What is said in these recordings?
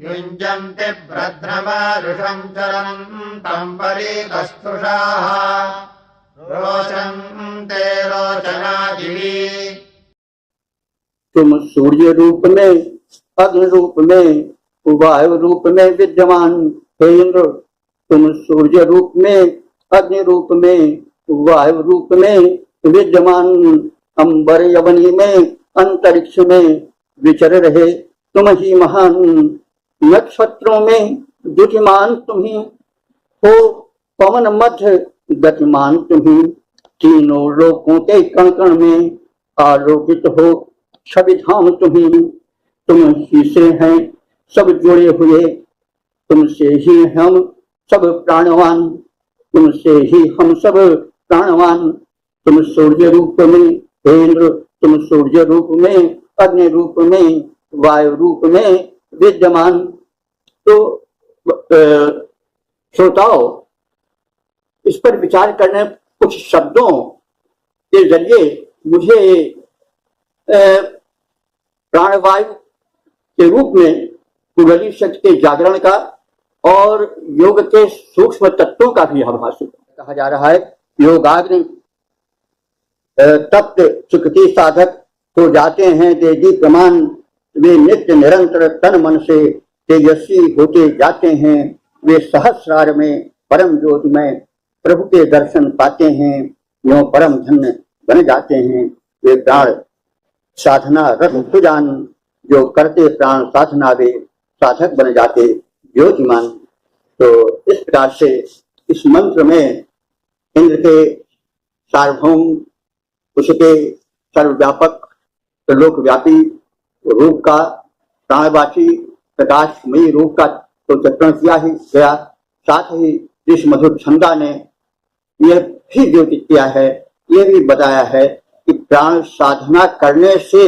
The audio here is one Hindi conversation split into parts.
युञ्जन्ति भ्रद्रमारुषम् चरन्तम् परितस्तुषाः रोचन्ते रोचनाजिवी। तुम सूर्य रूप में, अग्नि रूप में, वायु रूप में विद्यमान हे इंद्र। तुम सूर्य रूप में, अग्नि रूप में, वायु रूप में विद्यमान, अंबर यवनी में, अंतरिक्ष में विचर रहे तुम ही महान। नक्षत्रों में द्युतिमान तुम्ही हो, पवन मध्य गतिमान तुम्ही। तीनों लोकों के कण कण में आलोकित हो छवि धाम तुम्ही। तुम ही से हैं सब जुड़े हुए, तुमसे ही हम सब प्राणवान, तुमसे ही हम सब प्राणवान। तुम सूर्य रूप में हे इंद्र, तुम सूर्य रूप में, अग्नि रूप में, वायु रूप में विद्यमान। तो श्रोताओं, इस पर विचार करने कुछ शब्दों के जरिए मुझे प्राणवायु के रूप में कुंडली शक्ति के जागरण का और योग के सूक्ष्म तत्वों का भी आभास कहा जा रहा है। योगाग्नि तप्त सुकृति साधक हो जाते हैं देवी प्रमाण, वे नित्य निरंतर तन मन से तेजस्वी होते जाते हैं। वे सहस्रार में परम ज्योति में प्रभु के दर्शन पाते हैं, यो परम धन्य बन जाते हैं। वे प्राण साधना रत सुजान, जो करते प्राण साधना वे साधक बन जाते ज्योतिमान। तो इस प्रकार से इस मंत्र में इंद्र के सार्वभौम, उसके सर्वव्यापक लोकव्यापी रूप का, प्राणवाची प्रकाशमयी रूप का तो चित्रण किया ही गया। साथ ही इस मधुर छंदा ने यह भी द्योतित किया है, यह भी बताया है कि प्राण साधना करने से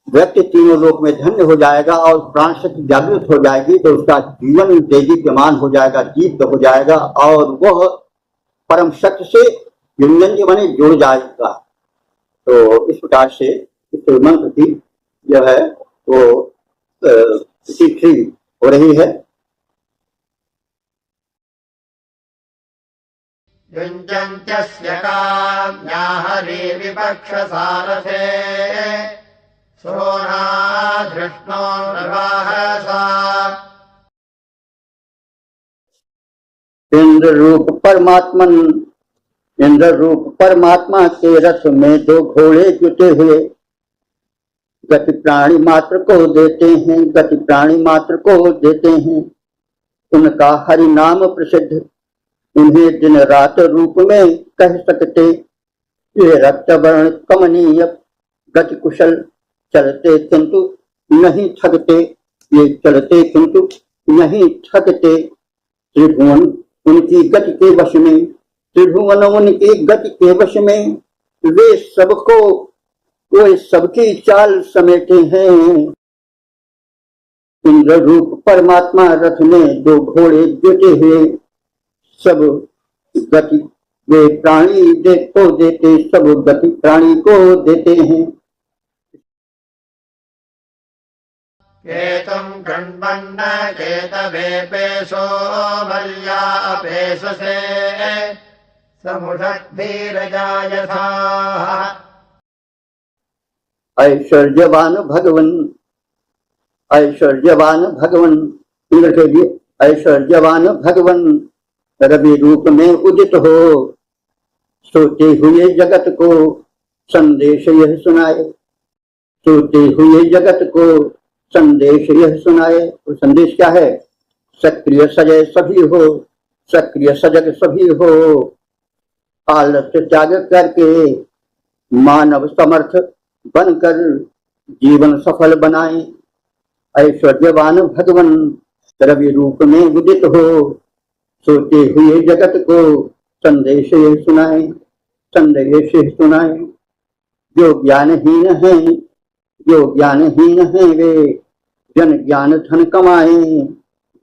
व्यक्ति तीनों लोक में धन्य हो जाएगा और प्राण शक्ति जागृत हो जाएगी, तो उसका जीवन तेजीप्यमान हो जाएगा, दीप्त हो जाएगा और वह परम शक्ति से युंजन बने जुड़ जाएगा। तो इस प्रकार से इस मंत्र की जो है वो सिद्धि हो रही है। युञ्जन्त्यस्य काम्या हरि विपक्षसारथे सोनाधृष्णो नृवाहसा। इंद्र रूप परमात्मन, इंद्र रूप परमात्मा के रथ में दो घोड़े जुटे हुए, गति प्राणी मात्र को देते हैं, गति प्राणी मात्र को देते हैं। उनका हरि नाम प्रसिद्ध, उन्हें दिन रात रूप में कह सकते। ये रक्त वर्ण कमनीय, गति कुशल, चलते किंतु नहीं थकते, ये चलते किंतु नहीं थकते। त्रिभुवन उनकी गति के वश में, त्रिभुवन उनकी गति के वश में, वे सबको, वे सबकी चाल समेटे हैं। इंद्र रूप परमात्मा रथ में दो घोड़े जुटे हुए, सब गति वे प्राणी को देते, सब गति प्राणी को देते हैं। केतुं गण्वन्न केतवे पेशो मल्या अपेशसे समुषद्भिरजायथाः। ऐश्वर्यवान भगवन, ऐश्वर्यवान भगवन, इंद्र के लिए ऐश्वर्यवान भगवन रवि रूप में उदित हो, सोते हुए जगत को संदेश यह सुनाए, सोते हुए जगत को संदेश यह सुनाए। वो संदेश क्या है? सक्रिय सजग सभी हो, सक्रिय सजग सभी हो, आलस्य त्याग करके मानव समर्थ बनकर जीवन सफल बनाए। ऐश्वर्यवान भगवन रवि रूप में उदित हो, सोते हुए जगत को संदेश सुनाए, संदेश सुनाए। जो ज्ञानहीन है, जो ज्ञानहीन है वे जन ज्ञान धन कमाए,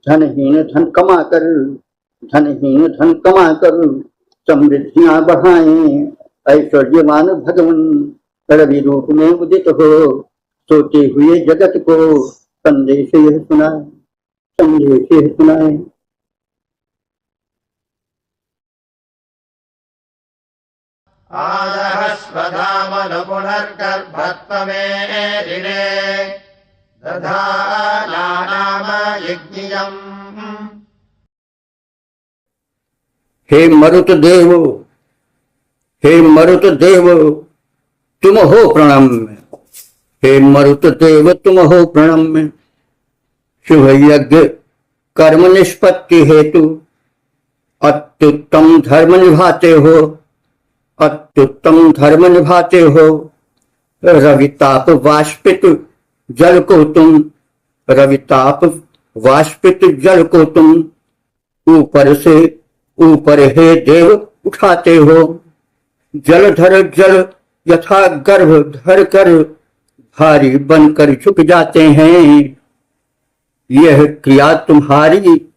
धनहीन धन कमा कर, धनहीन धन कमा कर समृद्धियां बढ़ाए। ऐश्वर्यवान भगवन रवि रूप में उदित हो, सोते हुए जगत को संदेश यह सुनाए, संदेश यह सुनाए। आदहस्वधामनु पुनर्गर्भत्वमेरिणे दधानानाम यज्ञियम्। हे मरुत देव, हे मरुत देव तुम हो प्रणम्य, हे मरुत देव तुम हो प्रणम्य। शुभ यज्ञ कर्म निष्पत्ति हेतु अत्युत्तम धर्म निभाते हो, अत्युत्तम धर्म निभाते हो। रविताप वाष्पित जल को तुम, रविताप वाष्पित जल को तुम ऊपर से ऊपर हे देव उठाते हो। जलधर जल यथा गर्भ धर कर भारी बनकर झुक जाते हैं। यह क्रिया तुम्हारी,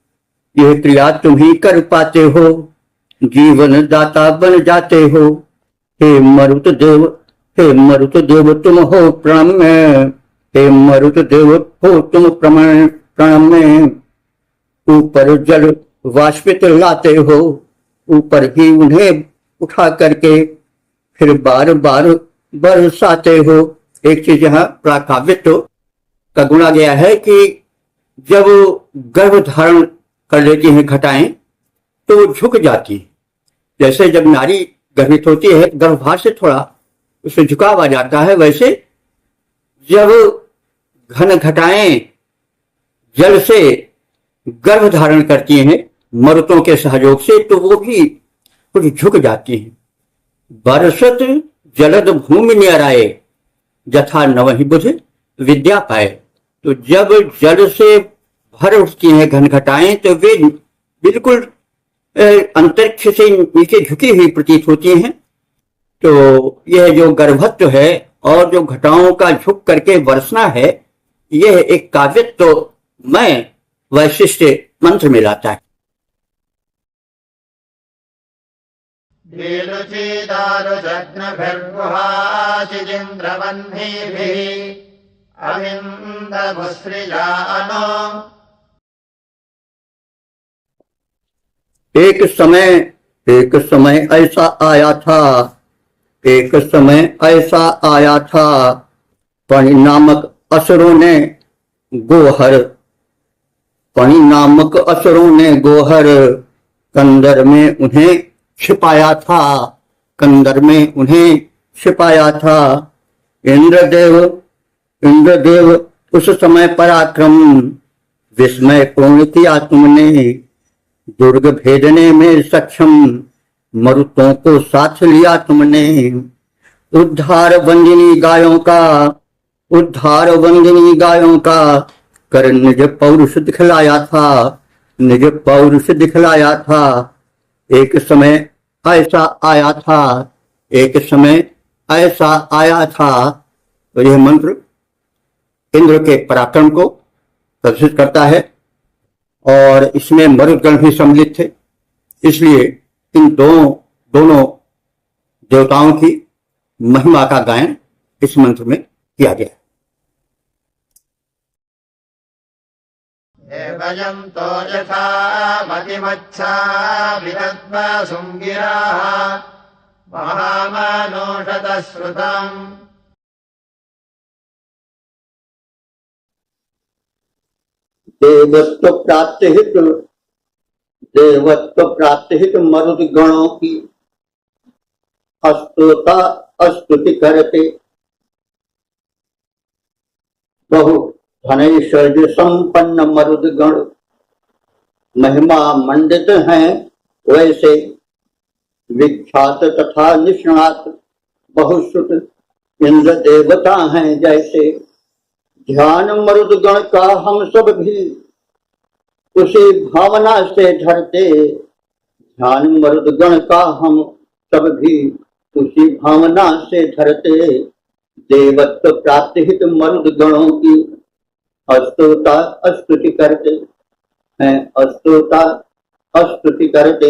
यह क्रिया तुम ही कर पाते हो, जीवन दाता बन जाते हो। हे मरुत देव, हे मरुत देव तुम हो प्रणम्य, हे मरुत देव हो तुम प्रणम्य। ऊपर जल वाष्पित लाते हो, ऊपर ही उन्हें उठा करके फिर बार बार बरसाते हो। एक चीज यहाँ प्राकाव्यत्व का गुणा गया है कि जब गर्भ धारण कर लेती हैं घटाएं तो वो झुक जाती है। जैसे जब नारी गर्भित होती है गर्भभार से थोड़ा उसे झुकाव आ जाता है, वैसे जब घन घटाएं जल से गर्भ धारण करती हैं मरुतों के सहयोग से, तो वो भी कुछ झुक जाती हैं। बरसत जलद भूमि नियराए जथा नवहि बुध विद्या पाए। तो जब जल से भर उठती हैं घन घटाएं तो वे बिल्कुल अंतरिक्ष से नीचे झुकी हुई प्रतीत होती हैं। तो यह जो गर्भत्व है और जो घटाओं का झुक करके बरसना है, यह एक काव्यत्व में वैशिष्ट मंत्र में लाता है। एक समय ऐसा आया था, एक समय ऐसा आया था, पणि नामक असुरों ने गोहर, पणि नामक असुरों ने गोहर कंदर में उन्हें छिपाया था, कंदर में उन्हें छिपाया था। इंद्रदेव उस समय पराक्रम विस्मय पूर्ण किया तुमने, दुर्ग भेदने में सक्षम मरुतों को साथ लिया तुमने। उद्धार वंदिनी गायों का, उद्धार वंदिनी गायों का कर निज पौरुष दिखलाया था, निज पौरुष दिखलाया था। एक समय ऐसा आया था, एक समय ऐसा आया था। तो यह मंत्र इंद्र के पराक्रम को प्रदर्शित करता है और इसमें मरुदगण भी सम्मिलित थे, इसलिए इन दोनों देवताओं की महिमा का गायन इस मंत्र में किया गया है। वयं तो यथा मतिमच्छा विदद्वसुंगिराः महामानोषतः श्रुतम्। देवत्व प्राप्ति हित मरुद गणों की अस्तुता स्तुति करते, बहु धनैश्वर्य संपन्न मरुद गण महिमा मंडित हैं वैसे, विख्यात तथा निष्णात बहुश्रुत इंद्र देवता हैं जैसे। ध्यान मरुद गण का हम सब भी उसी भावना से धरते, ध्यान मरुद गण का हम सब भी उसी भावना से धरते। देवत्व प्राप्ति हित मरुद गणों की अस्तुता स्तुति करते हैं, अस्तुता स्तुति करते।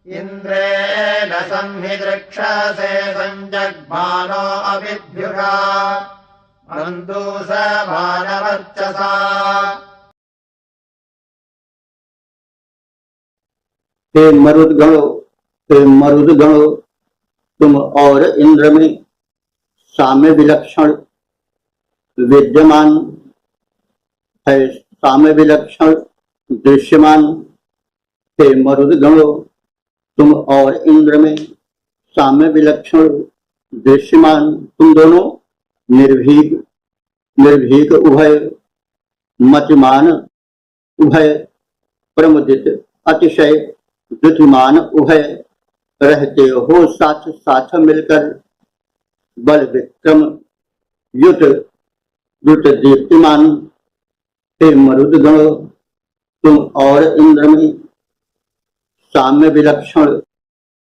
इन्द्रेण संहिदृक्षसे सञ्जग्मानो अविद्युषा बन्धूसमानवर्चसा। हे मरुद्गणों, हे मरुद्गणों, तुम और इंद्र में साम्य विलक्षण विद्यमान है, साम्य विलक्षण दृश्यमान। हे मरुद्गणों, तुम और इंद्र में साम्य विलक्षण दृश्यमान, तुम दोनों निर्भीक निर्भीक उभय, मतिमान उभय, प्रमुदित अतिशय द्युतिमान उभय रहते हो साथ साथ मिलकर। बल विक्रम युत युत दीप्तिमान। हे मरुद्गणों, तुम और इंद्र में साम्य विलक्षण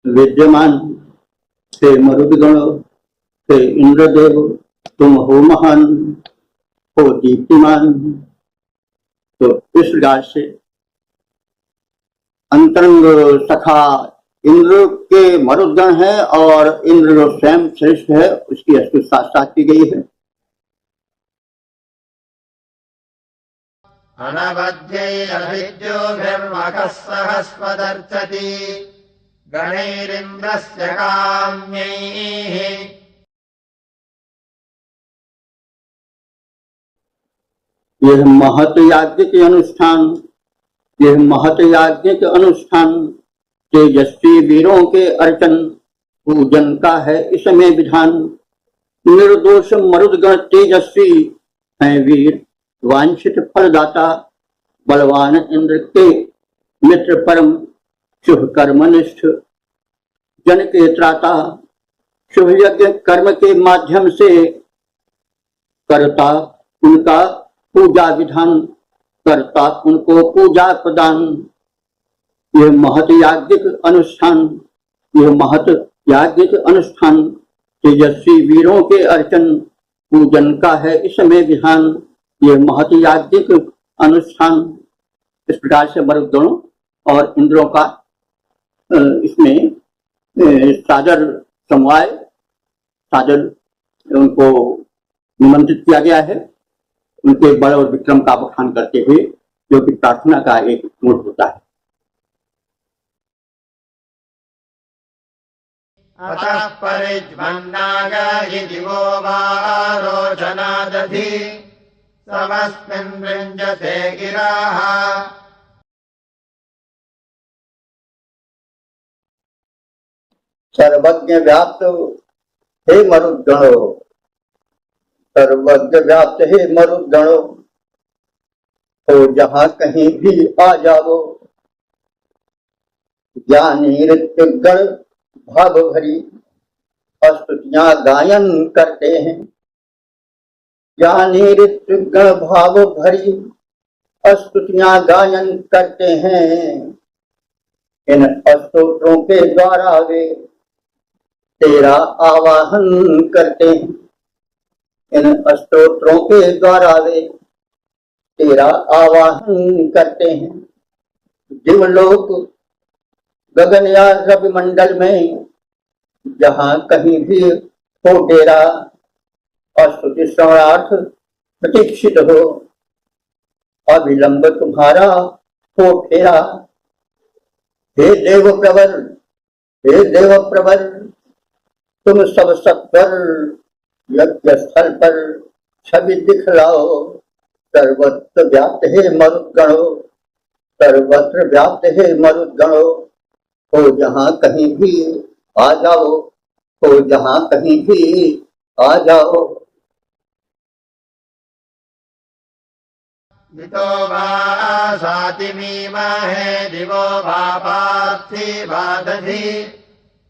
विद्यमान। हे मरुद्गणों, हे इंद्रदेव, तुम हो महान, हो दीप्तिमान। तो इस प्रकार से अंतरंग सखा इंद्र के मरुद्गण है और इंद्र जो स्वयं श्रेष्ठ है उसकी स्तुति साथ साथ की गई है। अनवद्यैरभिद्योभिर्मखः सहस्वदर्चति गणैरिन्द्रस्य काम्यैः। यह महत याज्ञ के अनुष्ठान, यह महत याज्ञ के अनुष्ठान तेजस्वी वीरों के अर्चन पूजन का है इसमें विधान। निर्दोष मरुदगण तेजस्वी हैं वीर, वांछित फलदाता, बलवान इंद्र के मित्र परम, शुभ कर्मनिष्ठ जन के त्राता। शुभ यज्ञ कर्म के माध्यम से करता उनका पूजा विधान, करता उनको पूजा प्रदान। यह महत याज्ञिक अनुष्ठान, यह महत याज्ञिक अनुष्ठान तेजस्वी वीरों के अर्चन पूजन का है इसमें विधान। यह महत याज्ञिक अनुष्ठान। इस प्रकार से मरुद्गणों और इंद्रों का इसमें सादर समवाय, सादर उनको निमंत्रित किया गया है, उनके बल और विक्रम का बखान करते हुए, जो कि प्रार्थना का एक मूल होता है। अतः परिज्वन्नागाहि दिवो वारोचनादधि समस्मिन् वृञ्जते गिराः। सर्वज्ञ व्याप्त हे मरुद्गणों, सर्वज्ञ व्याप्त हे मरुद्गणों, तो जहां कहीं भी आ जाओ। ज्ञानी ऋत्विगण भाव भरी स्तुतियां गायन करते हैं। ज्ञानी ऋत्विगण भाव भरी स्तुतियां गायन करते हैं। इन स्तोत्रों के द्वारा वे तेरा आवाहन करते हैं। इन स्तोत्रों के द्वारा वे तेरा आवाहन करते हैं। दिवलोक गगन या रवि मंडल में जहां कहीं भी हो डेरा, स्तुति श्रवणार्थ प्रतीक्षित हो, अविलंब तुम्हारा हो फेरा। हे देव प्रवर, हे देव प्रवर, तुम सब सत्वर यज्ञ स्थल पर छवि दिखलाओ। सर्वत्र व्याप्त है मरुद्गणों, सर्वत्र व्याप्त है मरुद्गणों, हो जहां कहीं भी आ जाओ, हो जहां कहीं भी आ जाओ। दितो वा सातिमीमहे दिवो वा पार्थिवादधि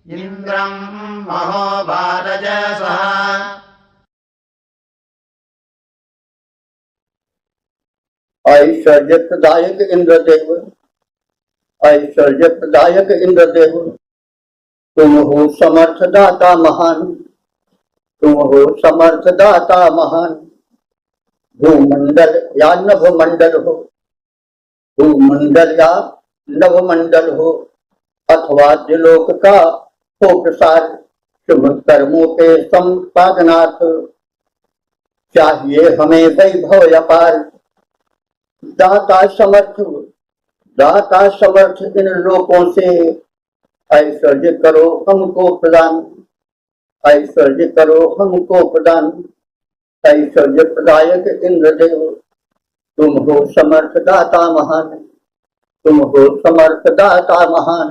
इन्द्रं महो वारजसः। ऐश्वर्य प्रदायक इंद्रदेव, ऐश्वर्य प्रदायक इंद्रदेव, तुम हो समर्थ दाता महान, तुम हो समर्थ दाता महान। भूमंडल या नभमंडल हो, भूमंडल या नभमंडल हो, अथवा दिलोक का हो प्रसार शुभ कर्मों के संपादनार्थ चाहिए हमें वैभव अपार। दाता समर्थ इन लोकों से ऐश्वर्य करो हमको प्रदान, ऐश्वर्य करो हमको प्रदान। ऐश्वर्य प्रदायक इंद्रदेव तुम हो समर्थ दाता महान, तुम हो समर्थ दाता महान।